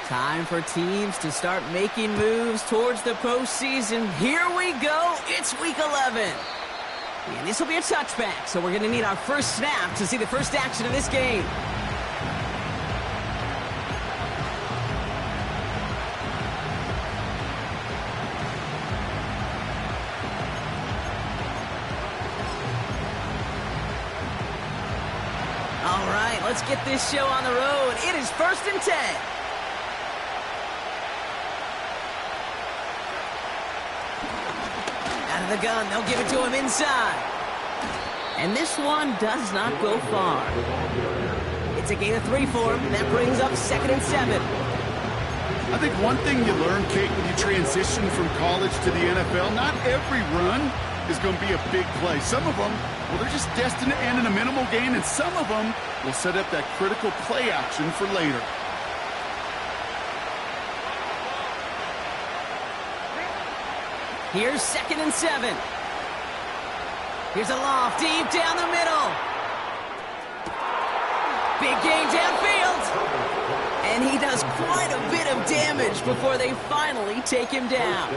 Time for teams to start making moves towards the postseason. Here we go. It's week 11. And this will be a touchback, so we're going to need our first snap to see the first action of this game. All right, let's get this show on the road. It is 1st and 10. Out of the gun, they'll give it to him inside. And this one does not go far. It's a gain of 3 for him. That brings up 2nd and 7. I think one thing you learn, Kate, when you transition from college to the NFL, not every run is going to be a big play. Some of them, well, they're just destined to end in a minimal gain, and some of them will set up that critical play action for later. Here's 2nd and 7. Here's a loft deep down the middle. Big gain downfield. And he does quite a bit of damage before they finally take him down.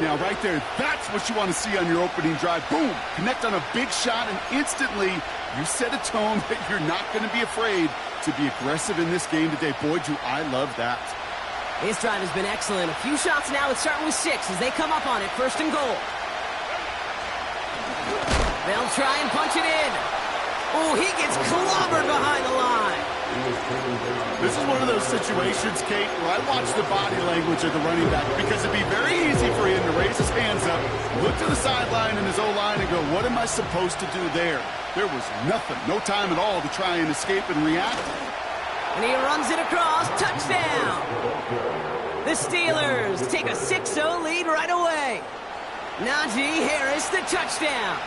Now, right there, that's what you want to see on your opening drive. Boom! Connect on a big shot, and instantly you set a tone that you're not going to be afraid to be aggressive in this game today. Boy, do I love that. This drive has been excellent. A few shots now. It's starting with 6 as they come up on it. 1st and goal. They'll try and punch it in. Oh, he gets clobbered behind the line. This is one of those situations, Kate, where I watch the body language of the running back because it'd be very easy for him to raise his hands up, look to the sideline and his O-line and go, what am I supposed to do there? There was nothing, no time at all to try and escape and react. And he runs it across. Touchdown! The Steelers take a 6-0 lead right away. Najee Harris, the touchdown.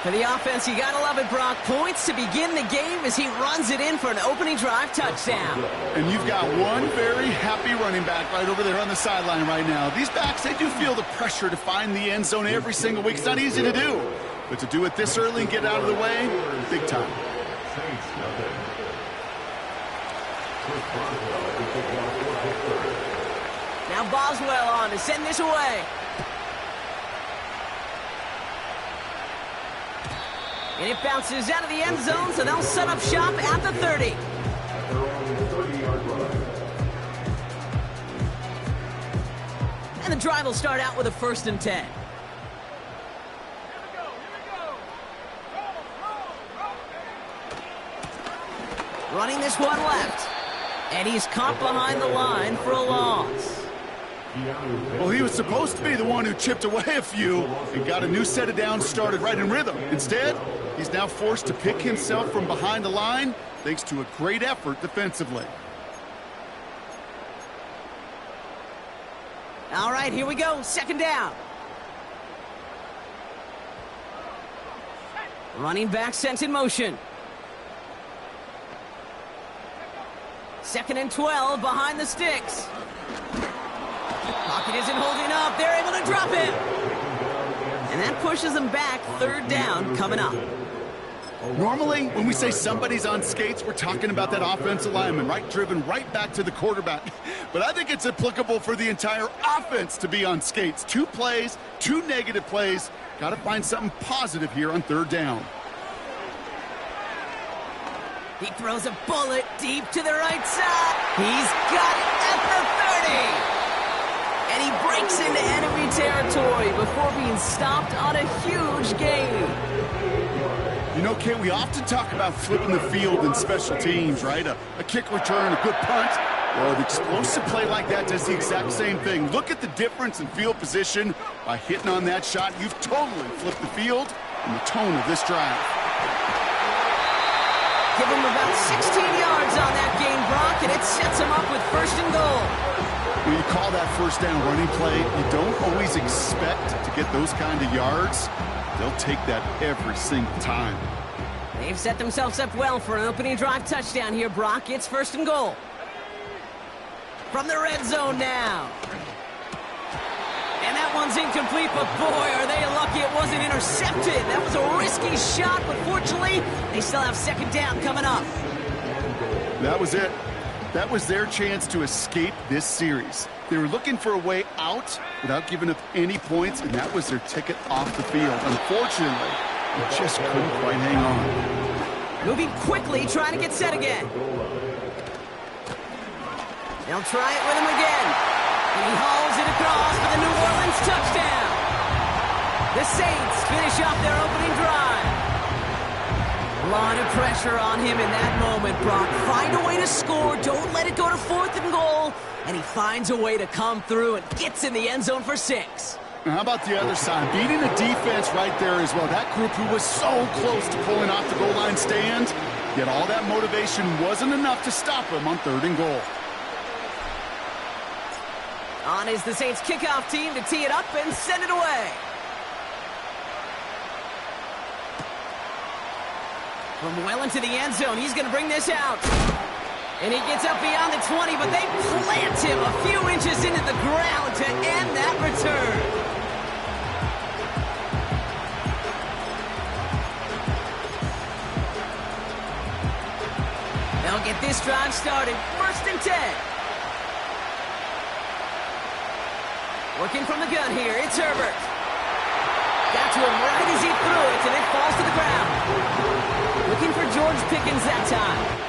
For the offense, you gotta love it, Brock. Points to begin the game as he runs it in for an opening drive touchdown. And you've got one very happy running back right over there on the sideline right now. These backs, they do feel the pressure to find the end zone every single week. It's not easy to do. But to do it this early and get out of the way, big time. Now Boswell on to send this away. And it bounces out of the end zone, so they'll set up shop at the 30. And the drive will start out with a 1st and 10. Running this one left. And he's caught behind the line for a loss. Well, he was supposed to be the one who chipped away a few and got a new set of downs started right in rhythm. Instead, he's now forced to pick himself from behind the line thanks to a great effort defensively. All right, here we go. 2nd down. Running back sent in motion. 2nd and 12 behind the sticks. Pocket isn't holding up. They're able to drop it. And that pushes them back. 3rd down coming up. Normally, when we say somebody's on skates, we're talking about that offensive lineman, right? Driven right back to the quarterback. But I think it's applicable for the entire offense to be on skates. 2 plays, 2 negative plays. Got to find something positive here on 3rd down. He throws a bullet deep to the right side. He's got it at the 30. And he breaks into enemy territory before being stopped on a huge gain. You know, Kate, we often talk about flipping the field in special teams, right? A kick return, a good punt. Well, an explosive play like that does the exact same thing. Look at the difference in field position by hitting on that shot. You've totally flipped the field and the tone of this drive. Give him about 16 yards on that gain, Brock, and it sets him up with 1st and goal. When you call that 1st down running play, you don't always expect to get those kind of yards. They'll take that every single time. They've set themselves up well for an opening drive touchdown here, Brock. It's 1st and goal. From the red zone now. And that one's incomplete, but boy, are they lucky it wasn't intercepted. That was a risky shot, but fortunately, they still have 2nd down coming up. That was it. That was their chance to escape this series. They were looking for a way out without giving up any points, and that was their ticket off the field. Unfortunately, they just couldn't quite hang on. Moving quickly, trying to get set again. They'll try it with him again. And he hauls it across for the New Orleans touchdown. The Saints finish off their opening drive. A lot of pressure on him in that moment, Brock. Find a way to score. Don't let it go to 4th and goal. And he finds a way to come through and gets in the end zone for 6. Now, how about the other side? Beating the defense right there as well. That group who was so close to pulling off the goal line stand, yet all that motivation wasn't enough to stop him on 3rd and goal. On is the Saints kickoff team to tee it up and send it away. From well into the end zone, he's going to bring this out. And he gets up beyond the 20, but they plant him a few inches into the ground to end that return. They'll get this drive started. 1st and 10. Working from the gun here, it's Herbert. Got to him right as he threw it, and it falls to the ground. Looking for George Pickens that time.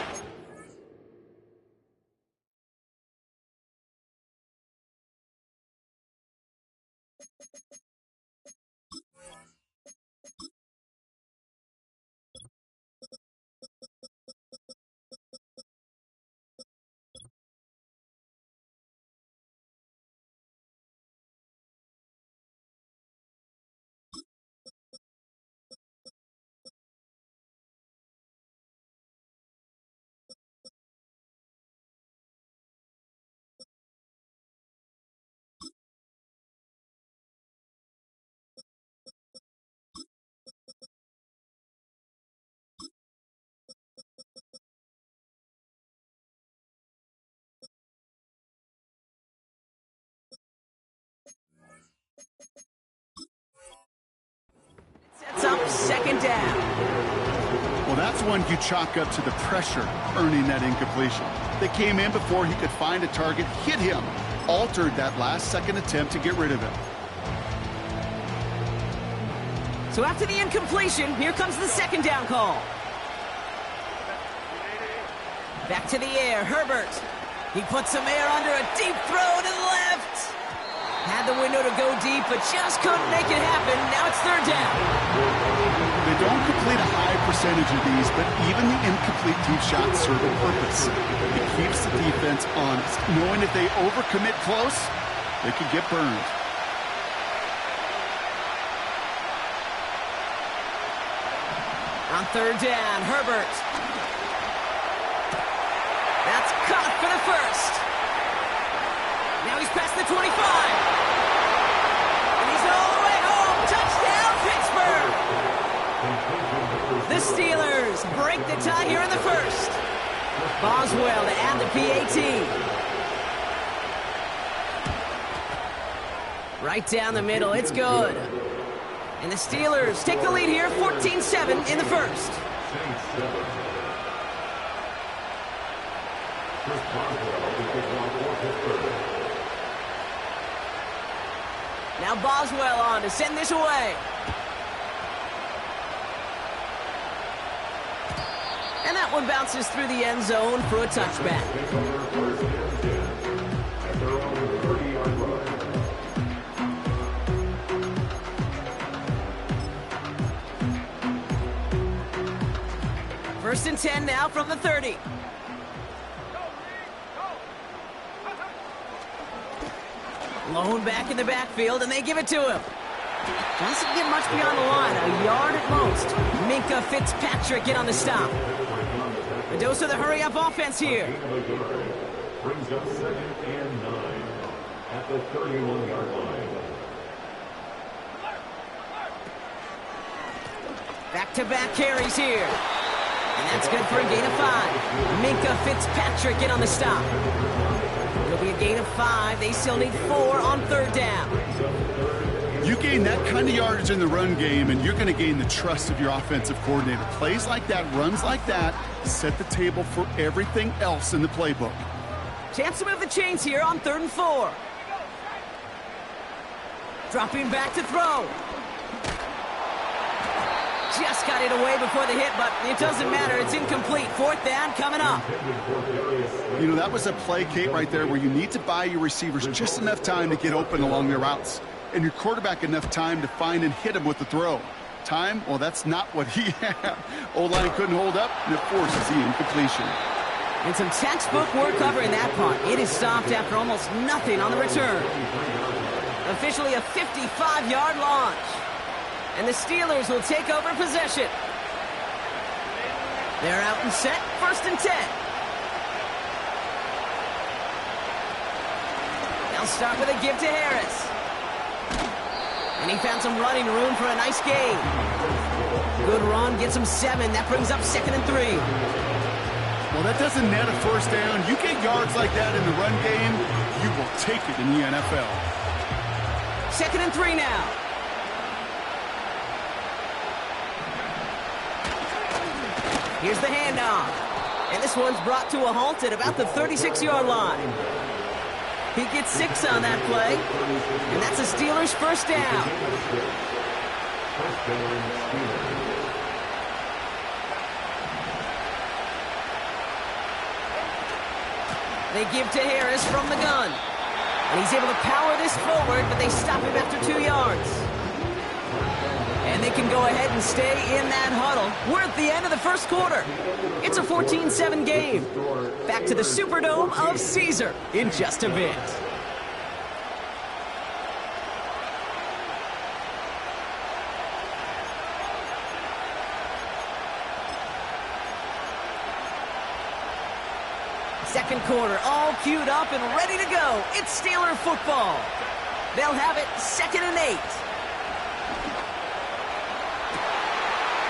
Sets up 2nd down. Well, that's one you chalk up to the pressure earning that incompletion. They came in before he could find a target, hit him, altered that last-second attempt to get rid of him. So after the incompletion, here comes the 2nd down call. Back to the air, Herbert. He puts some air under a deep throw to the left. Had the window to go deep, but just couldn't make it happen. Now it's 3rd down. They don't complete a high percentage of these, but even the incomplete deep shots serve a purpose. It keeps the defense honest, knowing if they overcommit close, they could get burned. On 3rd down, Herbert. That's caught for the 1st. Now he's past the 25. And he's all the way home. Touchdown, Pittsburgh. The Steelers break the tie here in the 1st. Boswell to add the PAT. Right down the middle. It's good. And the Steelers take the lead here, 14-7 in the 1st. Now Boswell on to send this away. And that one bounces through the end zone for a touchback. First and 10 now from the 30. Lone back in the backfield, and they give it to him. Doesn't get much beyond the line, a yard at most. Minkah Fitzpatrick in on the stop. A dose of the hurry-up offense here. Brings up 2nd and 9 at the 31-yard line. Back-to-back carries here. And that's good for a gain of 5. Minkah Fitzpatrick in on the stop. It'll be a gain of 5. They still need 4 on 3rd down. You gain that kind of yardage in the run game, and you're going to gain the trust of your offensive coordinator. Plays like that, runs like that, set the table for everything else in the playbook. Chance to move the chains here on 3rd and 4. Dropping back to throw. Just got it away before the hit, but it doesn't matter. It's incomplete. 4th down coming up. You know, that was a play, Kate, right there where you need to buy your receivers just enough time to get open along their routes, and your quarterback enough time to find and hit him with the throw. Time? Well, that's not what he had. O-line couldn't hold up, and it forces the incompletion. And some textbook work covering that punt. It is stopped after almost nothing on the return. Officially a 55-yard launch. And the Steelers will take over possession. They're out and set, 1st and 10. They'll start with a give to Harris. And he found some running room for a nice gain. Good run, gets him 7. That brings up 2nd and 3. Well, that doesn't net a 1st down. You get yards like that in the run game, you will take it in the NFL. 2nd and 3 now. Here's the handoff. And this one's brought to a halt at about the 36-yard line. He gets 6 on that play. And that's the Steelers' 1st down. They give to Harris from the gun. And he's able to power this forward, but they stop him after 2 yards. And they can go ahead and stay in that huddle. We're at the end of the 1st quarter. It's a 14-7 game. Back to the Superdome of Caesar in just a bit. Second quarter, all queued up and ready to go. It's Steeler football. They'll have it 2nd and 8.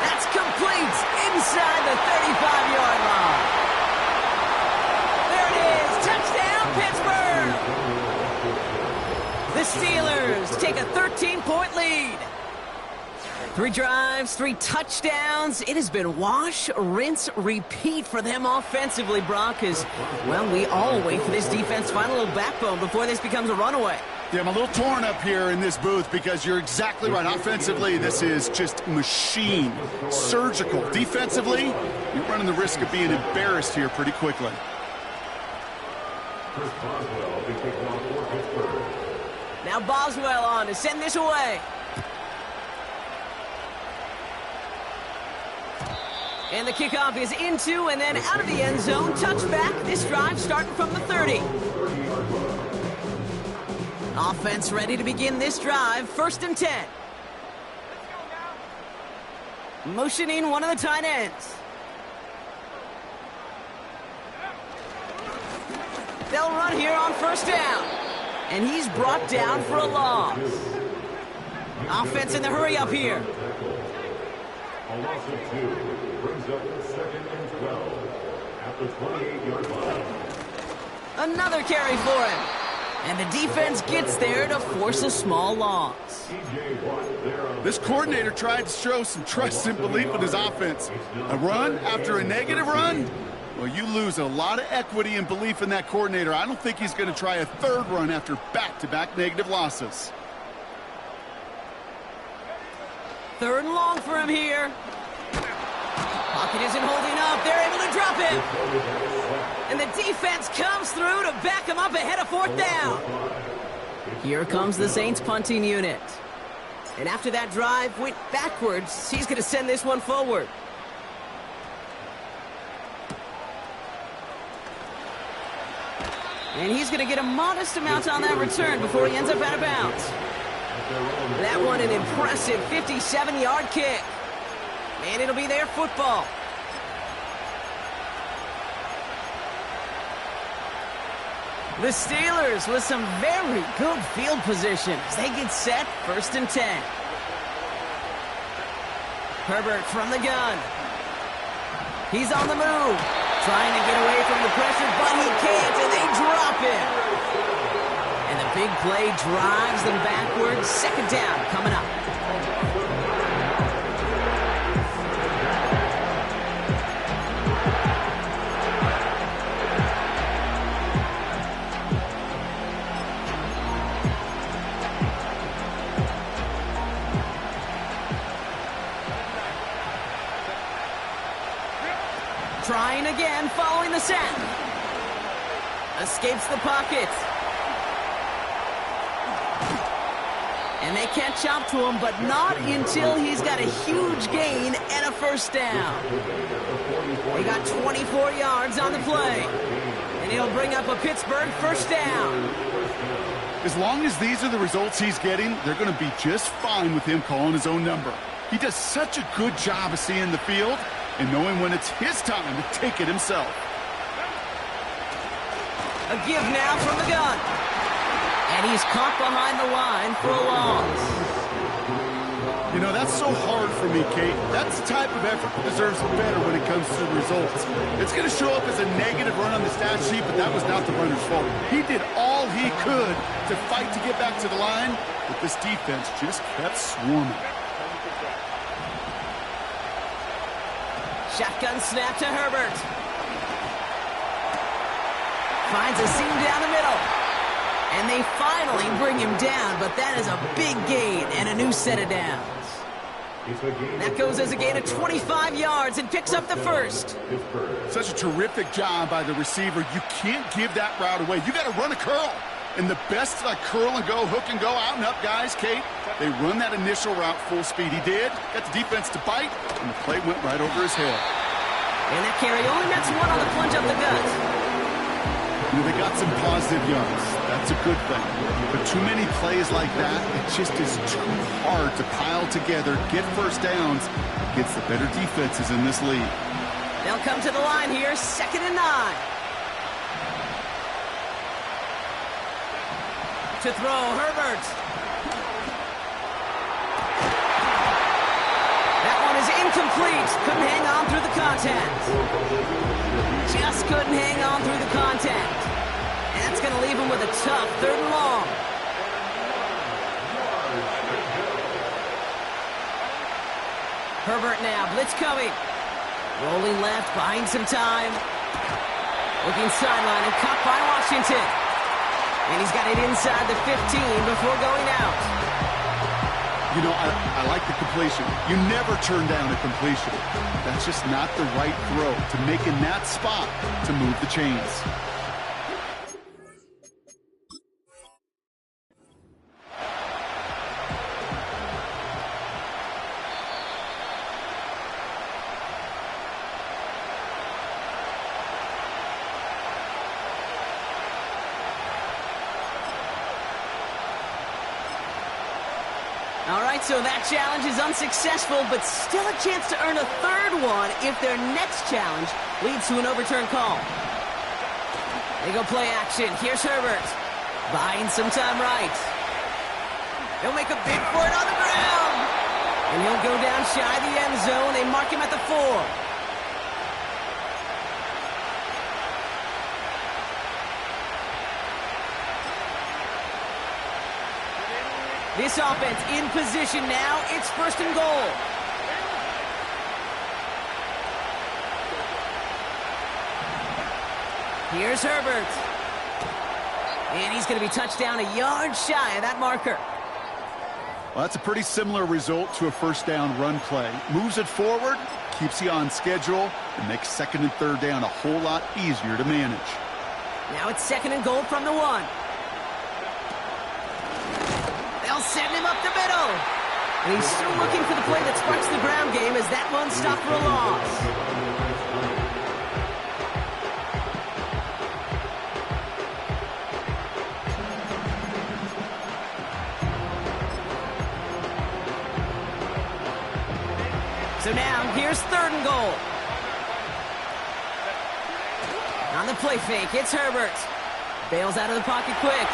That's complete inside the 35-yard line. There it is. Touchdown, Pittsburgh. The Steelers take a 13-point lead. 3 drives, 3 touchdowns. It has been wash, rinse, repeat for them offensively, Brock, as, well, we all wait for this defense to find a little backbone before this becomes a runaway. Yeah, I'm a little torn up here in this booth because you're exactly right. Offensively, this is just machine, surgical. Defensively, you're running the risk of being embarrassed here pretty quickly. Now Boswell on to send this away. And the kickoff is into and then out of the end zone. Touchback. This drive starting from the 30. Offense ready to begin this drive. 1st and 10. Motioning one of the tight ends. They'll run here on 1st down. And he's brought down for a loss. Offense in the hurry up here. A loss of 2 brings up 2nd and 12 at the 28-yard line. Another carry for him. And the defense gets there to force a small loss. This coordinator tried to show some trust and belief in his offense. A run after a negative run? Well, you lose a lot of equity and belief in that coordinator. I don't think he's going to try a 3rd run after back-to-back negative losses. 3rd and long for him here. Pocket isn't holding up. They're able to drop him. And the defense comes through to back him up ahead of 4th down. Here comes the Saints punting unit. And after that drive went backwards, he's going to send this one forward. And he's going to get a modest amount on that return before he ends up out of bounds. That one an impressive 57-yard kick. And it'll be their football. The Steelers with some very good field positions. They get set 1st and 10. Herbert from the gun. He's on the move. Trying to get away from the pressure, but he can't, and they drop him. And the big play drives them backwards. 2nd down coming up. Trying again, following the sack. Escapes the pocket. And they catch up to him, but not until he's got a huge gain and a first down. He got 24 yards on the play. And he'll bring up a Pittsburgh first down. As long as these are the results he's getting, they're going to be just fine with him calling his own number. He does such a good job of seeing the field and knowing when it's his time to take it himself. A give now from the gun. And he's caught behind the line for a loss. You know, that's so hard for me, Kate. That's the type of effort that deserves better when it comes to the results. It's going to show up as a negative run on the stat sheet, but that was not the runner's fault. He did all he could to fight to get back to the line, but this defense just kept swarming. Shotgun snap to Herbert. Finds a seam down the middle. And they finally bring him down, but that is a big gain and a new set of downs. That goes as a gain of 25 yards and picks up the first. Such a terrific job by the receiver. You can't give that route away. You got to run a curl. And the best like curl and go, hook and go, out and up guys, Kate, they run that initial route full speed. He did. Got the defense to bite, and the play went right over his head. And that carry only nets one on the plunge up the gut. You know, they got some positive yards. That's a good thing. But too many plays like that, it just is too hard to pile together, get first downs against the better defenses in this league. They'll come to the line here, 2nd and 9. To throw, Herbert. That one is incomplete. Couldn't hang on through the contact. Just couldn't hang on through the contact. And that's going to leave him with a tough 3rd and long. Herbert now, blitz coming. Rolling left, buying some time. Looking sideline and caught by Washington. And he's got it inside the 15 before going out. You know, I like the completion. You never turn down a completion. That's just not the right throw to make in that spot to move the chains. All right, so that challenge is unsuccessful, but still a chance to earn a 3rd one if their next challenge leads to an overturned call. They go play action. Here's Herbert. Buying some time right. He'll make a bid for it on the ground. And he'll go down shy of the end zone. They mark him at the 4. This offense in position now. It's 1st and goal. Here's Herbert. And he's going to be touched down a yard shy of that marker. Well, that's a pretty similar result to a first down run play. Moves it forward, keeps you on schedule, and makes 2nd and 3rd down a whole lot easier to manage. Now it's 2nd and goal from the 1. They'll send him up the middle. And he's still looking for the play that sparks the ground game as that one stopped for a loss. So now here's 3rd and goal. On the play fake, it's Herbert. Bails out of the pocket quick.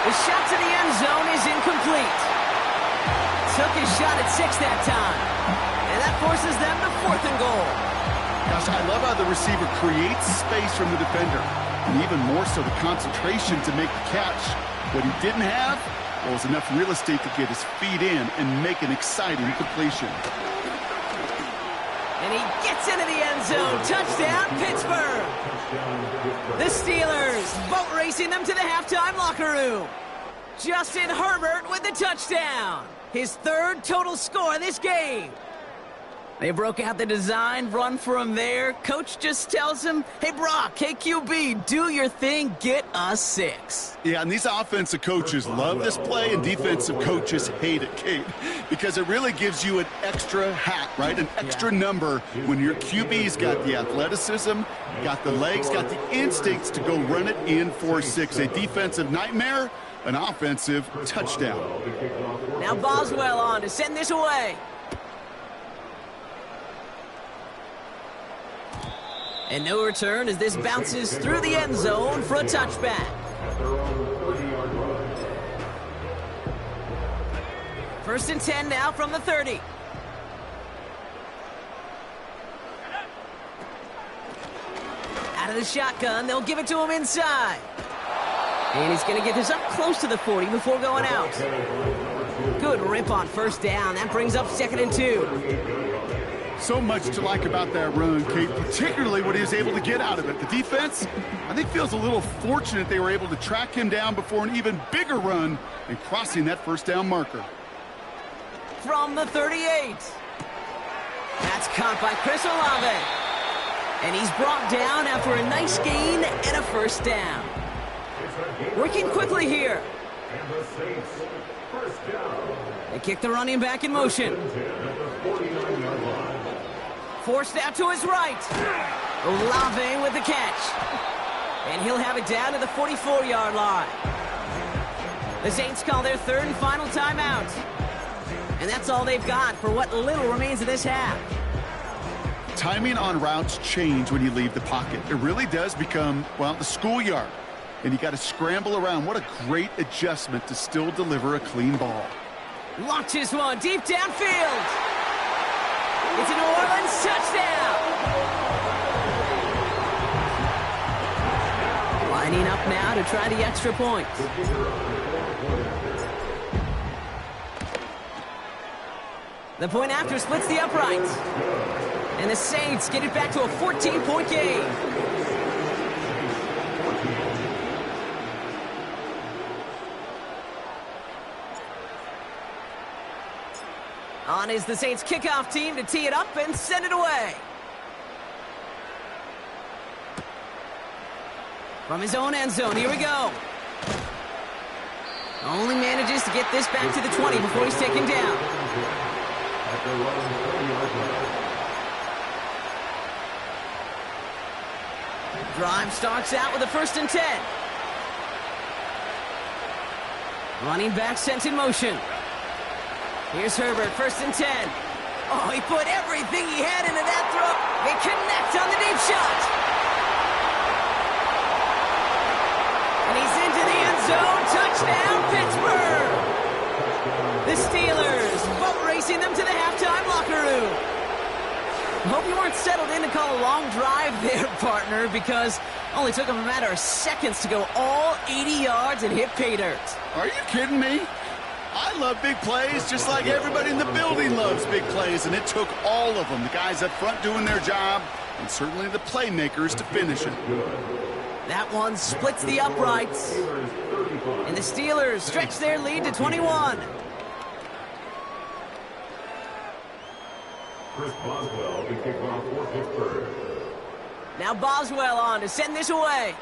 The shot to the end zone is incomplete. Took his shot at 6 that time. And that forces them to 4th and goal. Gosh, I love how the receiver creates space from the defender. And even more so the concentration to make the catch. What he didn't have was enough real estate to get his feet in and make an exciting completion. And he gets into the end zone. Touchdown, Pittsburgh. The Steelers boat racing them to the halftime locker room. Justin Herbert with the touchdown. His 3rd total score in this game. They broke out the design, run for him there. Coach just tells him, hey, Brock, hey, QB, do your thing, get us 6. Yeah, and these offensive coaches love this play, and defensive coaches hate it, Kate, because it really gives you an extra hat, right? An extra number when your QB's got the athleticism, got the legs, got the instincts to go run it in for 6. A defensive nightmare, an offensive touchdown. Now Boswell on to send this away. And no return as this bounces through the end zone for a touchback. First and 10 now from the 30. Out of the shotgun, they'll give it to him inside. And he's going to get this up close to the 40 before going out. Good rip on first down. That brings up 2nd and 2. So much to like about that run, Kate, particularly what he was able to get out of it. The defense, I think, feels a little fortunate they were able to track him down before an even bigger run and crossing that first down marker. From the 38. That's caught by Chris Olave. And he's brought down after a nice gain and a first down. Working quickly here. They kick the running back in motion. Forced out to his right. Olave with the catch. And he'll have it down to the 44-yard line. The Saints call their 3rd and final timeout. And that's all they've got for what little remains of this half. Timing on routes change when you leave the pocket. It really does become, well, the schoolyard. And you got to scramble around. What a great adjustment to still deliver a clean ball. Launches one deep downfield. It's a New Orleans touchdown. Lining up now to try the extra point. The point after splits the uprights. And the Saints get it back to a 14-point game. On is the Saints kickoff team to tee it up and send it away. From his own end zone, here we go. Only manages to get this back to the 20 before he's taken down. Drive starts out with a 1st and 10. Running back sent in motion. Here's Herbert, 1st and 10. Oh, he put everything he had into that throw. They connect on the deep shot. And he's into the end zone. Touchdown, Pittsburgh. The Steelers boat racing them to the halftime locker room. I hope you weren't settled in to call a long drive there, partner, because it only took them a matter of seconds to go all 80 yards and hit pay dirt. Are you kidding me? I love big plays just like everybody in the building loves big plays, and it took all of them, the guys up front doing their job, and certainly the playmakers to finish it. That one splits the uprights, and the Steelers stretch their lead to 21. Chris Boswell to kick off for Pittsburgh. Now Boswell on to send this away.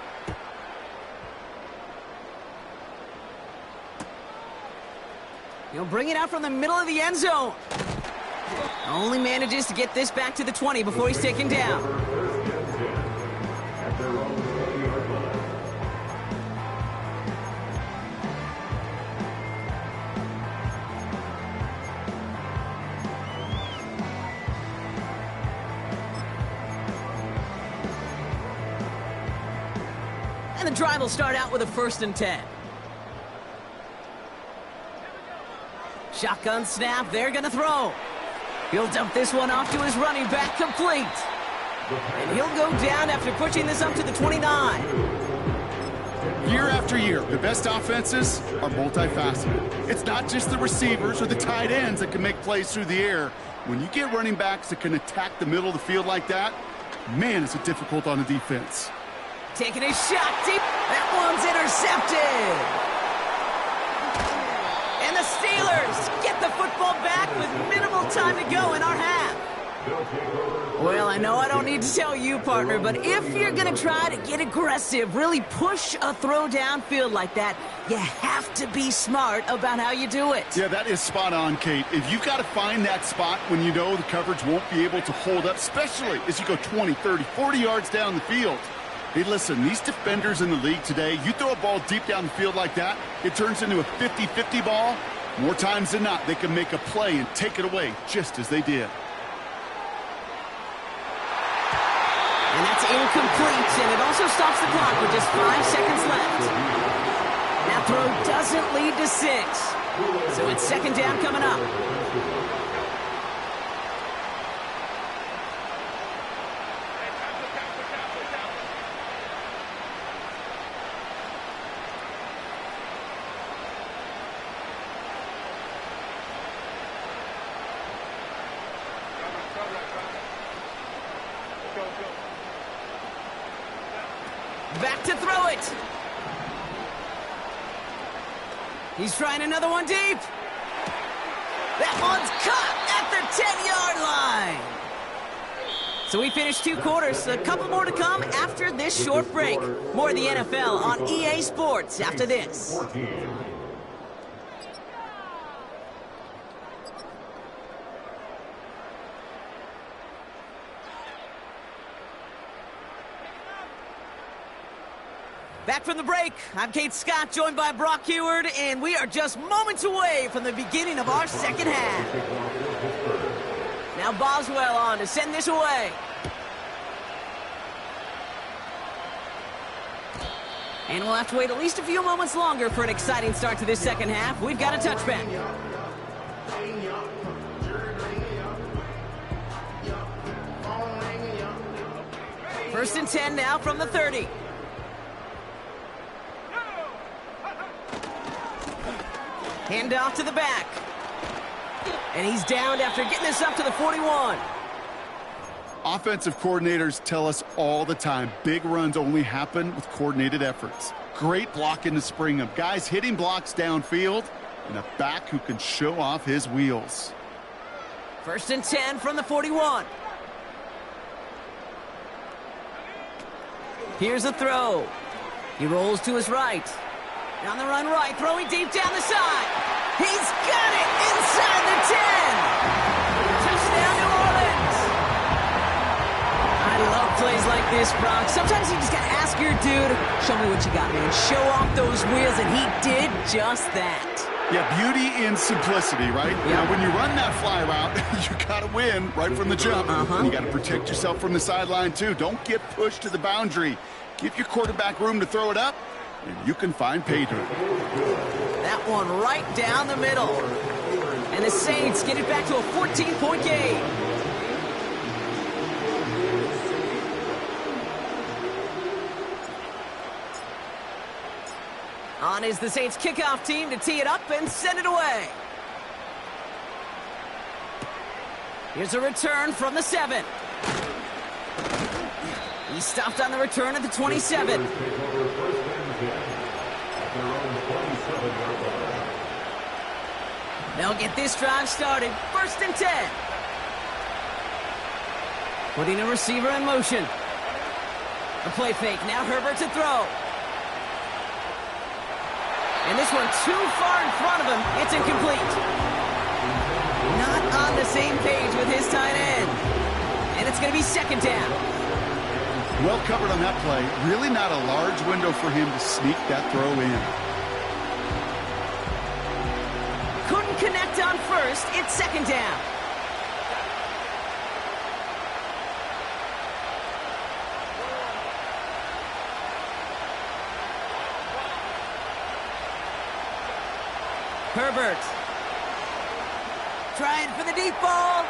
He'll bring it out from the middle of the end zone. Only manages to get this back to the 20 before he's taken down. And the drive will start out with a 1st and 10. Shotgun snap, they're going to throw. He'll dump this one off to his running back, complete. And he'll go down after pushing this up to the 29. Year after year, the best offenses are multifaceted. It's not just the receivers or the tight ends that can make plays through the air. When you get running backs that can attack the middle of the field like that, man, is it difficult on the defense. Taking a shot deep. That one's intercepted. And the Steelers get the football back with minimal time to go in our half. Well, I know I don't need to tell you, partner, but if you're going to try to get aggressive, really push a throw downfield like that, you have to be smart about how you do it. Yeah, that is spot on, Kate. If you've got to find that spot when you know the coverage won't be able to hold up, especially as you go 20, 30, 40 yards down the field. Hey, listen, these defenders in the league today, you throw a ball deep down the field like that, it turns into a 50-50 ball. More times than not, they can make a play and take it away just as they did. And that's incomplete, and it also stops the clock with just 5 seconds left. That throw doesn't lead to 6. So it's second down coming up. Back to throw it. He's trying another one deep. That one's caught at the 10-yard line. So we finished 2 quarters. A couple more to come after this short break. More of the NFL on EA Sports after this. Back from the break, I'm Kate Scott, joined by Brock Heward, and we are just moments away from the beginning of our second half. Now Boswell on to send this away. And we'll have to wait at least a few moments longer for an exciting start to this second half. We've got a touchback. First and 10 now from the 30. Hand off to the back. And he's downed after getting this up to the 41. Offensive coordinators tell us all the time, big runs only happen with coordinated efforts. Great blocking to spring them. Guys hitting blocks downfield, and a back who can show off his wheels. First and 10 from the 41. Here's a throw. He rolls to his right. On the run right, throwing deep down the side. He's got it inside the 10. Touchdown, New Orleans. I love plays like this, Brock. Sometimes you just got to ask your dude, show me what you got, man. Show off those wheels, and he did just that. Yeah, beauty in simplicity, right? Yeah. Now, when you run that fly route, you got to win right from the jump. And you got to protect yourself from the sideline, too. Don't get pushed to the boundary. Give your quarterback room to throw it up, and you can find pay dirt. That one right down the middle. And the Saints get it back to a 14-point game. On is the Saints kickoff team to tee it up and send it away. Here's a return from the 7. He stopped on the return at the 27. They'll get this drive started. First and 10. Putting a receiver in motion. A play fake. Now Herbert to throw. And this one too far in front of him. It's incomplete. Not on the same page with his tight end. And it's going to be second down. Well covered on that play. Really not a large window for him to sneak that throw in. Couldn't connect on first. It's second down. Herbert. Trying for the deep ball.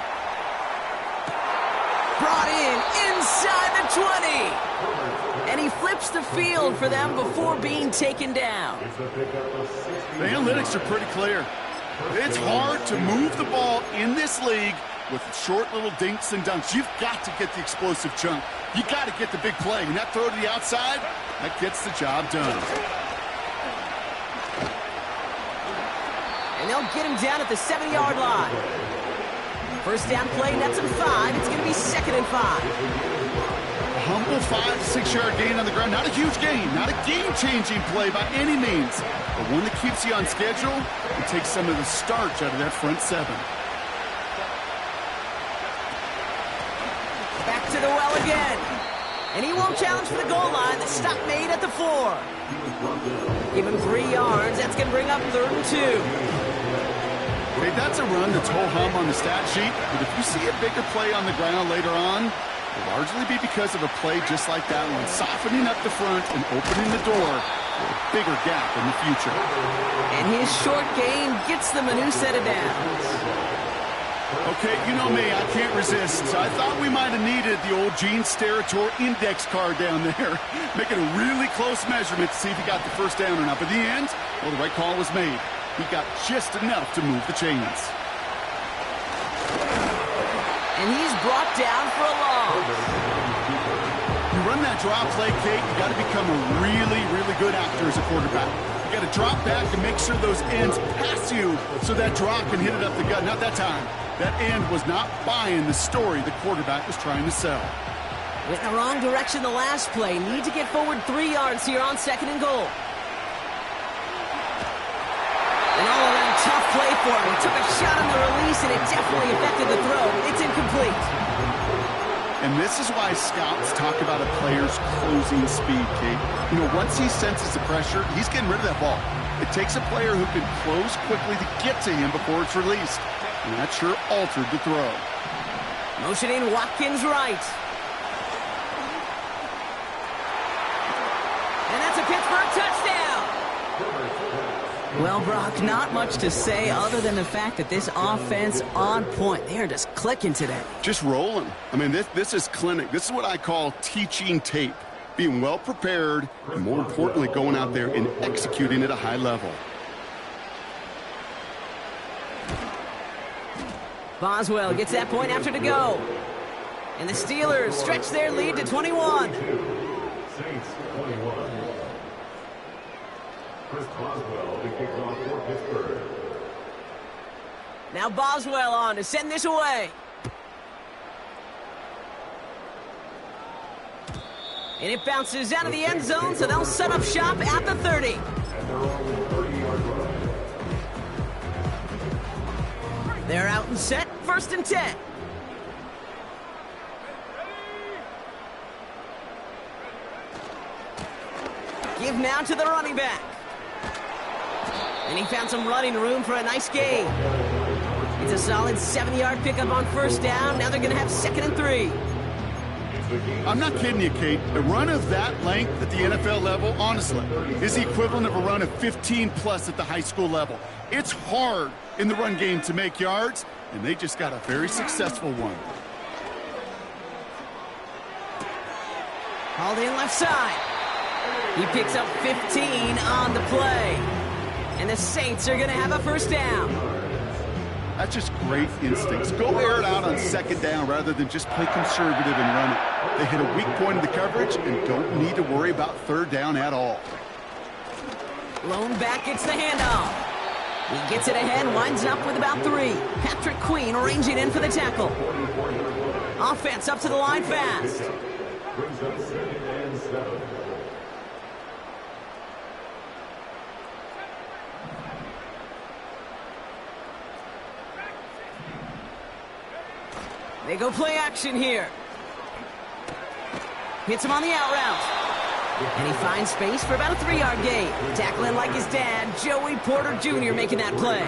Brought in inside the 20. And he flips the field for them before being taken down. The analytics are pretty clear. It's hard to move the ball in this league with short little dinks and dunks. You've got to get the explosive chunk. You got to get the big play. And that throw to the outside, that gets the job done. And they'll get him down at the 7-yard line. First down play, nets him 5. It's going to be 2nd and 5. A humble 5 to 6 yard gain on the ground. Not a huge gain, not a game-changing play by any means, but one that keeps you on schedule and takes some of the starch out of that front 7. Back to the well again. And he won't challenge for the goal line. The stop made at the 4. Give him 3 yards. That's going to bring up 3rd and 2. Okay, that's a run that's ho-hum on the stat sheet, but if you see a bigger play on the ground later on, it'll largely be because of a play just like that one, softening up the front and opening the door for a bigger gap in the future. And his short gain gets them a new set of downs. Okay, you know me, I can't resist. I thought we might have needed the old Gene Steratore index card down there, making a really close measurement to see if he got the first down or not. But in the end, well, the right call was made. He got just enough to move the chains. And he's brought down for a loss. You run that draw play, Kate, you got to become a really, really good actor as a quarterback. You got to drop back and make sure those ends pass you so that draw can hit it up the gut. Not that time. That end was not buying the story the quarterback was trying to sell. Went in the wrong direction the last play. Need to get forward 3 yards here on 2nd and goal. An all-around tough play for him. He took a shot on the release, and it definitely affected the throw. It's incomplete. And this is why scouts talk about a player's closing speed, Kate. You know, once he senses the pressure, he's getting rid of that ball. It takes a player who can close quickly to get to him before it's released. And that sure altered the throw. Motioning Watkins right. And that's a Pittsburgh touchdown. Well, Brock, not much to say other than the fact that this offense on point. They're just clicking today. Just rolling. I mean, this is clinic. This is what I call teaching tape. Being well prepared, and more importantly, going out there and executing at a high level. Boswell gets that point after to go. And the Steelers stretch their lead to 21. Saints 21. Chris Boswell to kick off for Pittsburgh. Now Boswell on to send this away. And it bounces out of the end zone, so they'll set up shop at the 30. And they're on the 30-yard line. They're out and set, 1st and 10. Give now to the running back. And he found some running room for a nice gain. It's a solid 7-yard pickup on 1st down. Now they're going to have 2nd and 3. I'm not kidding you, Kate. A run of that length at the NFL level, honestly, is the equivalent of a run of 15+ at the high school level. It's hard in the run game to make yards, and they just got a very successful one. Hauled in left side. He picks up 15 on the play. And the Saints are going to have a 1st down. That's just great instincts. Go air it out on 2nd down rather than just play conservative and run it. They hit a weak point in the coverage and don't need to worry about 3rd down at all. Lone back gets the handoff. He gets it ahead, winds up with about 3. Patrick Queen ranging in for the tackle. Offense up to the line fast. Brings up 2nd and 7. They go play action here. Hits him on the out route. And he finds space for about a 3-yard gain. Tackling like his dad, Joey Porter Jr. making that play.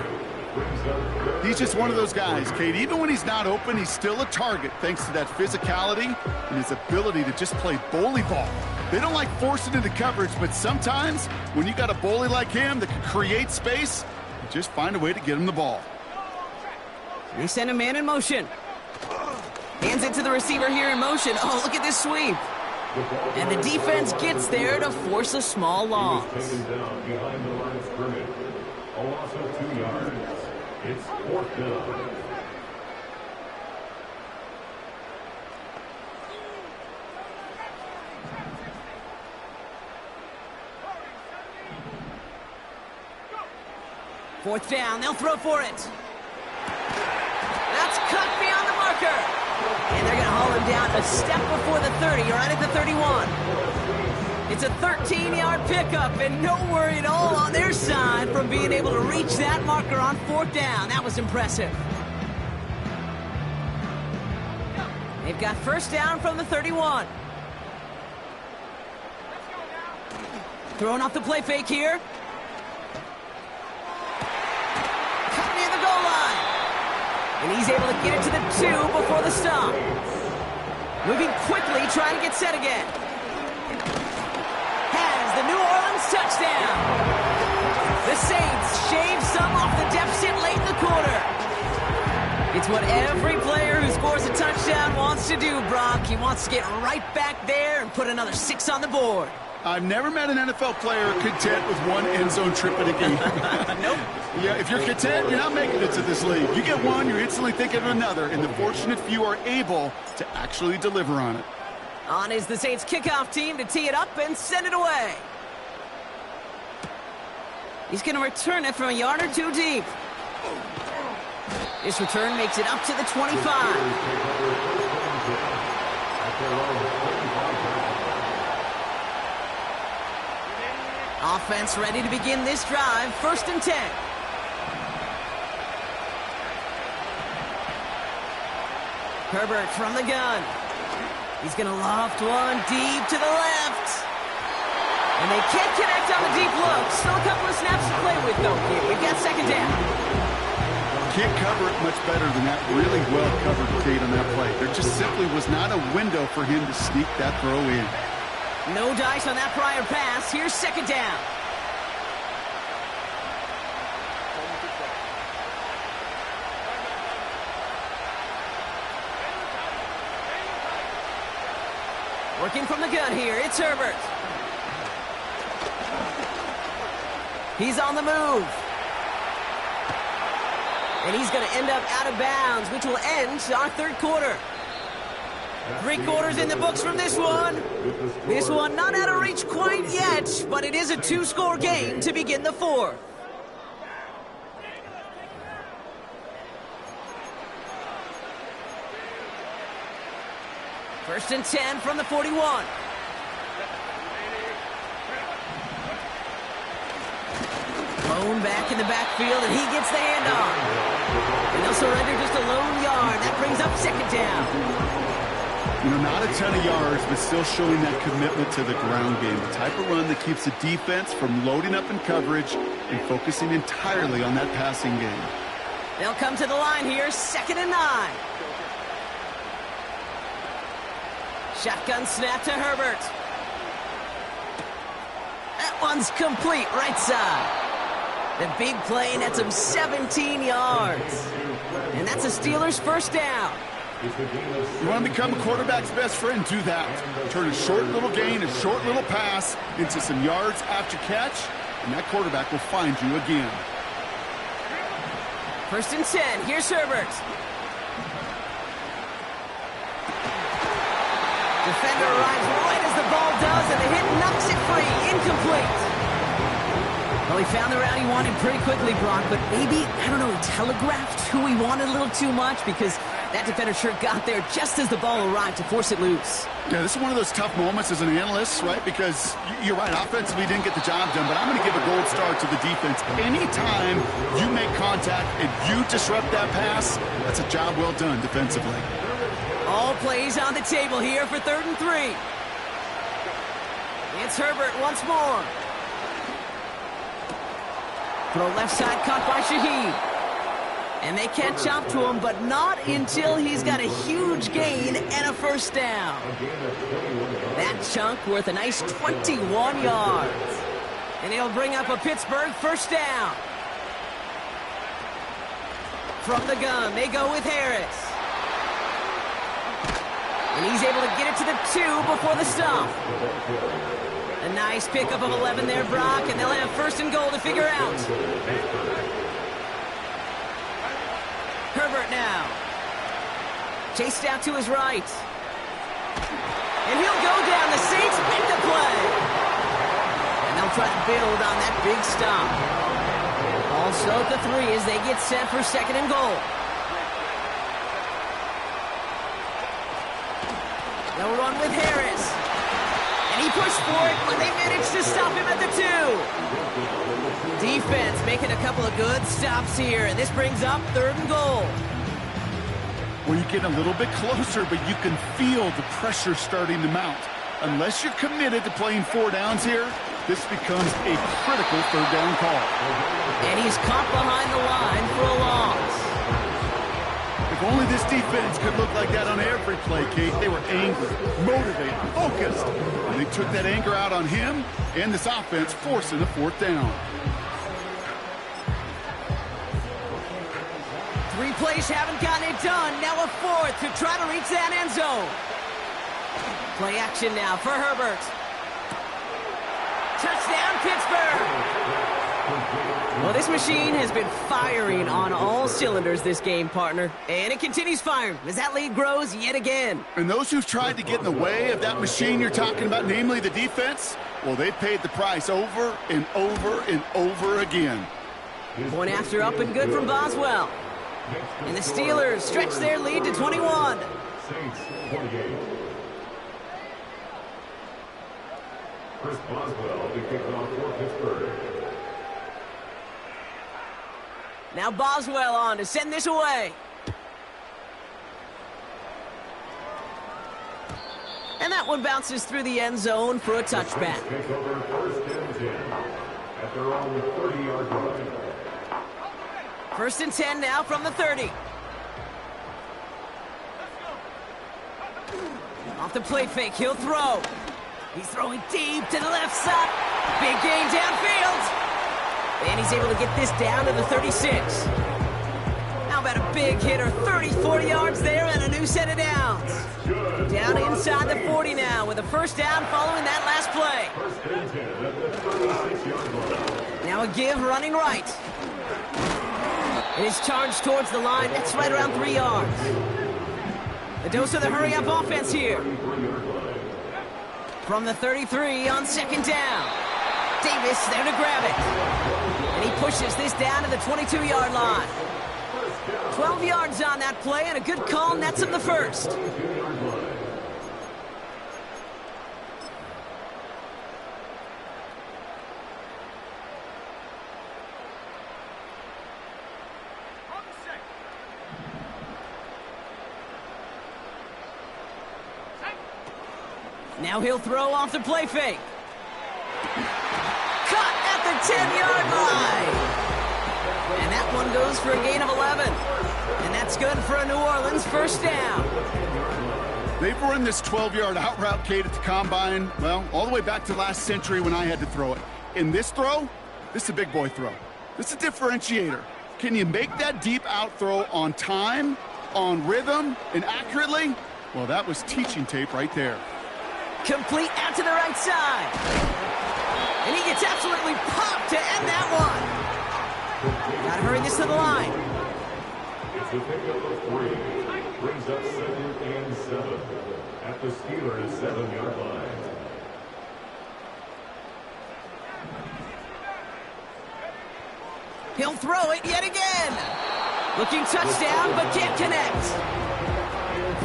He's just one of those guys, Kate. Even when he's not open, he's still a target thanks to that physicality and his ability to just play bully ball. They don't like forcing into coverage, but sometimes when you got a bully like him that can create space, you just find a way to get him the ball. They send a man in motion. Hands it to the receiver here in motion. Oh, look at this sweep. And the defense gets there to force a small loss. Taken down behind the line of scrimmage. A loss of 2 yards. It's 4th down. Fourth down, they'll throw for it. That's cut beyond kicker. And they're going to haul him down a step before the 30, right at the 31. It's a 13-yard pickup, and no worry at all on their side from being able to reach that marker on 4th down. That was impressive. They've got 1st down from the 31. Throwing off the play fake here. Cut near the goal line. And he's able to get it to the 2 before the stop. Moving quickly, trying to get set again. Has the New Orleans touchdown. The Saints shave some off the deficit late in the quarter. It's what every player who scores a touchdown wants to do, Brock. He wants to get right back there and put another 6 on the board. I've never met an NFL player content with one end zone trip in a game. Nope. Yeah, if you're content, you're not making it to this league. You get one, you're instantly thinking of another, and the fortunate few are able to actually deliver on it. On is the Saints kickoff team to tee it up and send it away. He's going to return it from a yard or 2 deep. This return makes it up to the 25. Offense ready to begin this drive. 1st and 10. Herbert from the gun. He's going to loft one deep to the left. And they can't connect on the deep look. Still a couple of snaps to play with, though, here. We've got 2nd down. Can't cover it much better than that. Really well covered Kate on that play. There just simply was not a window for him to sneak that throw in. No dice on that prior pass. Here's 2nd down. Working from the gun here. It's Herbert. He's on the move. And he's going to end up out of bounds, which will end our 3rd quarter. 3 quarters in the books from this one. This one not out of reach quite yet, but it is a 2-score game to begin the 4th. First and 10 from the 41. Lone back in the backfield, and he gets the handoff. And they'll surrender just a lone yard. That brings up 2nd down. You know, not a ton of yards, but still showing that commitment to the ground game. The type of run that keeps the defense from loading up in coverage and focusing entirely on that passing game. They'll come to the line here, 2nd and 9. Shotgun snap to Herbert. That one's complete, right side. The big play nets him 17 yards. And that's a Steelers' 1st down. You want to become a quarterback's best friend, do that. Turn a short little gain, a short little pass into some yards after catch, and that quarterback will find you again. 1st and 10. Here's Herbert. Defender arrives right as the ball does, and the hit knocks it free. Incomplete. Well, he found the route he wanted pretty quickly, Brock, but maybe, I don't know, he telegraphed who he wanted a little too much because that defender sure got there just as the ball arrived to force it loose. Yeah, this is one of those tough moments as an analyst, right? Because you're right, offensively didn't get the job done, but I'm going to give a gold star to the defense. Anytime you make contact and you disrupt that pass, that's a job well done defensively. All plays on the table here for 3rd and 3. It's Herbert once more. Throw left side caught by Shaheed. And they catch up to him, but not until he's got a huge gain and a 1st down. That chunk worth a nice 21 yards. And he'll bring up a Pittsburgh 1st down. From the gun, they go with Harris. And he's able to get it to the 2 before the stop. A nice pickup of 11 there, Brock, and they'll have 1st and goal to figure out. Herbert now. Chased out to his right. And he'll go down. The Saints make the play. And they'll try to build on that big stop. Also at the 3 as they get set for 2nd and goal. They'll run with Harris. And he pushed for it, but they managed to stop him at the 2. Defense making a couple of good stops here, and this brings up 3rd and goal. Well, you get a little bit closer, but you can feel the pressure starting to mount. Unless you're committed to playing 4 downs here, this becomes a critical 3rd down call. And he's caught behind the line for a loss. If only this defense could look like that on every play, Kate. They were angry, motivated, focused. And they took that anger out on him and this offense, forcing a 4th down. 3 plays haven't gotten it done. Now a 4th to try to reach that end zone. Play action now for Herbert. Touchdown, Pittsburgh! Well, this machine has been firing on all cylinders this game, partner. And it continues firing as that lead grows yet again. And those who've tried to get in the way of that machine you're talking about, namely the defense, well, they paid the price over and over and over again. Point after up and good from Boswell. And the Steelers stretch their lead to 21. Saints 28. Chris Boswell to kick off for Pittsburgh. Now Boswell on to send this away. And that one bounces through the end zone for a touchback. Take over 1st and 10 at their own 30-yard line. 1st and 10 now from the 30. Off the play fake, he'll throw. He's throwing deep to the left side. Big gain downfield. And he's able to get this down to the 36. How about a big hitter? 30, 40 yards there and a new set of downs. Down inside the 40 now with a 1st down following that last play. 1st and 10 at the 36-yard line. Now a give running right. It is charged towards the line. That's right around 3 yards. A dose of the hurry-up offense here. From the 33 on 2nd down. Davis there to grab it. And he pushes this down to the 22-yard line. 12 yards on that play and a good call nets him the 1st. Now he'll throw off the play fake. Caught at the 10-yard line. And that one goes for a gain of 11. And that's good for a New Orleans 1st down. They've run this 12-yard out route, Kate, at the combine, well, all the way back to last century when I had to throw it. In this throw, this is a big boy throw. This is a differentiator. Can you make that deep out throw on time, on rhythm, and accurately? Well, that was teaching tape right there. Complete out to the right side. And he gets absolutely popped to end that one. Gotta hurry this to the line. It's a pickup of 3. Brings up 2nd and 7 at the Steelers' 7-yard line. He'll throw it yet again. Looking touchdown, but can't connect.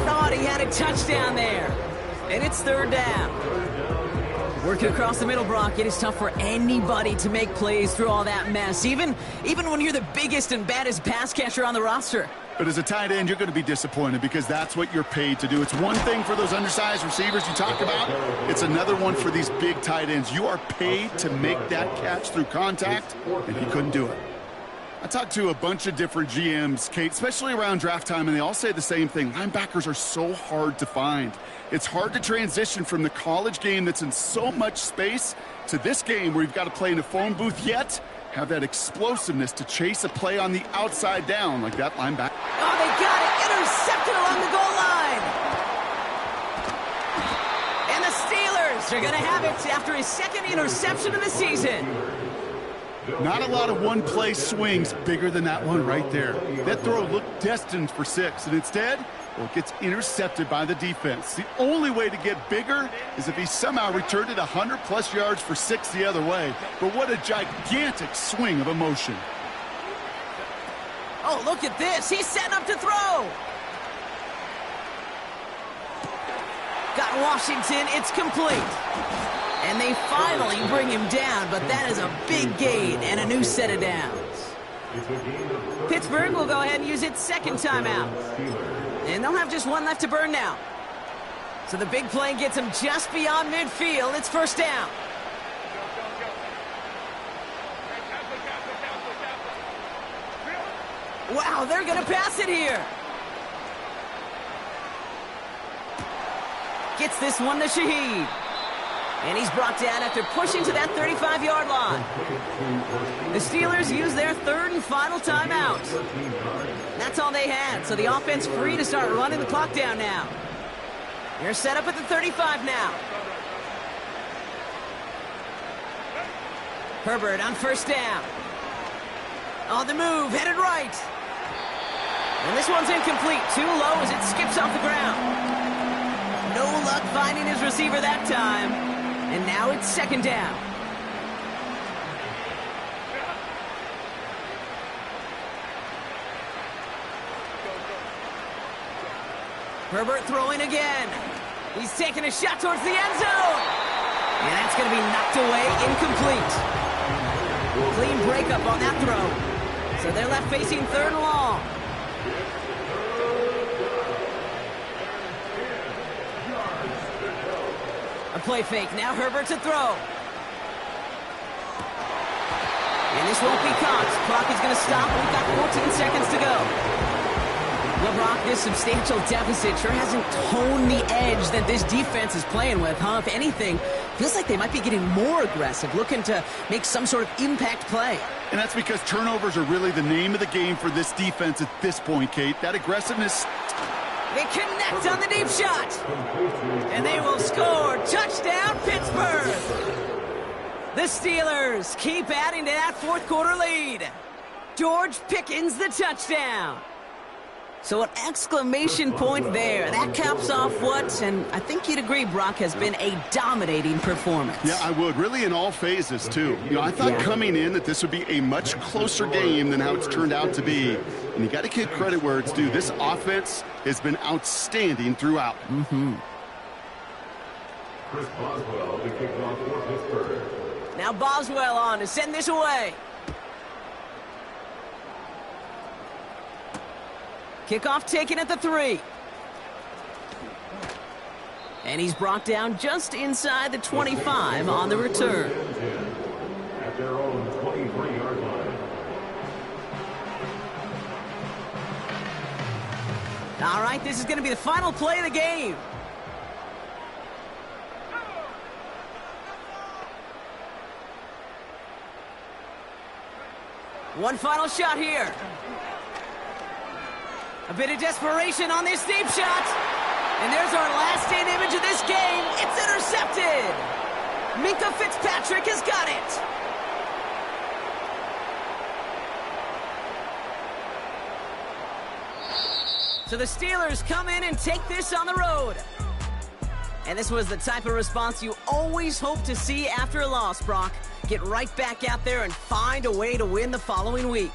Thought he had a touchdown there. And it's 3rd down. Working across the middle, Brock, it is tough for anybody to make plays through all that mess, even when you're the biggest and baddest pass catcher on the roster. But as a tight end, you're going to be disappointed because that's what you're paid to do. It's one thing for those undersized receivers you talk about. It's another one for these big tight ends. You are paid to make that catch through contact, and he couldn't do it. I talked to a bunch of different GMs, Kate, especially around draft time, and they all say the same thing. Linebackers are so hard to find. It's hard to transition from the college game that's in so much space to this game where you've got to play in a phone booth, yet have that explosiveness to chase a play on the outside down like that linebacker. Oh, they got it. Intercepted along the goal line. And the Steelers are going to have it after his 2nd interception of the season. Not a lot of one-play swings bigger than that one right there. That throw looked destined for 6, and instead, well, it gets intercepted by the defense. The only way to get bigger is if he somehow returned it 100-plus yards for 6 the other way. But what a gigantic swing of emotion. Oh, look at this. He's setting up to throw. Got Washington, it's complete. And they finally bring him down, but that is a big gain and a new set of downs. Pittsburgh will go ahead and use its second timeout. And they'll have just one left to burn now. So the big play gets them just beyond midfield. It's first down. Wow, they're going to pass it here. Gets this one to Shaheed. And he's brought down after pushing to that 35-yard line. The Steelers use their third and final timeout. That's all they had, so the offense free to start running the clock down now. They're set up at the 35 now. Herbert on first down. On the move, headed right. And this one's incomplete. Too low as it skips off the ground. No luck finding his receiver that time. And now it's second down. Herbert throwing again. He's taking a shot towards the end zone. And that's going to be knocked away, incomplete. Clean breakup on that throw. So they're left facing third and long. A play fake. Now Herbert to throw. And this won't be caught. Clock is going to stop. We've got 14 seconds to go. LeBron, this substantial deficit sure hasn't toned the edge that this defense is playing with, huh? If anything, feels like they might be getting more aggressive, looking to make some sort of impact play. And that's because turnovers are really the name of the game for this defense at this point, Kate. That aggressiveness... They connect on the deep shot. And they will score. Touchdown, Pittsburgh. The Steelers keep adding to that fourth quarter lead. George Pickens, the touchdown. So an exclamation point there. That caps off what, and I think you'd agree, Brock, has been a dominating performance. Yeah, I would. Really in all phases, too. You know, I thought coming in that this would be a much closer game than how it's turned out to be. And you got to give credit where it's due. This offense has been outstanding throughout. Chris Boswell to kick off for Pittsburgh. Now Boswell on to send this away. Kickoff taken at the 3. And he's brought down just inside the 25 on the return. At their own 23-yard line. All right, this is going to be the final play of the game. One final shot here. A bit of desperation on this deep shot. And there's our last-stand image of this game. It's intercepted. Minkah Fitzpatrick has got it. So the Steelers come in and take this on the road. And this was the type of response you always hope to see after a loss, Brock. Get right back out there and find a way to win the following week.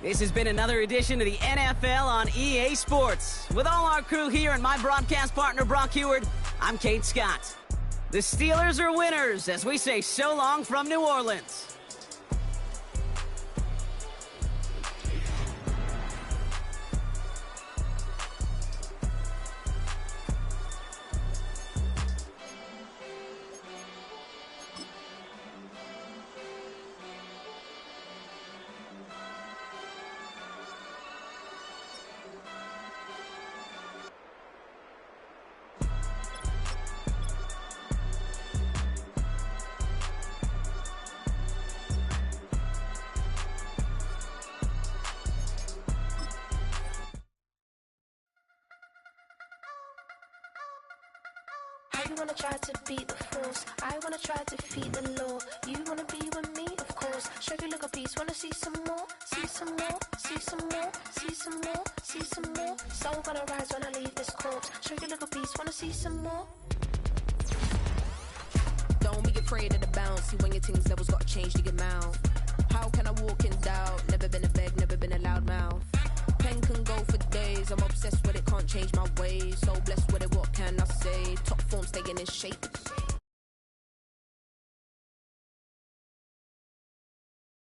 This has been another edition of the NFL on EA Sports. With all our crew here and my broadcast partner, Brock Heward, I'm Kate Scott. The Steelers are winners as we say so long from New Orleans. You wanna try to beat the force, I wanna try to defeat the law. You wanna be with me, of course. Show you look a piece, wanna see some more, see some more, see some more, see some more, see some more. Soul gonna rise when I leave this corpse. Show you look a piece, wanna see some more. Don't be afraid of the bounce. See when your things levels got changed to your mouth. How can I walk in doubt? Never been a beg, never been a loud mouth. change my ways. So blessed with it, what can I say? Top form staying in shape.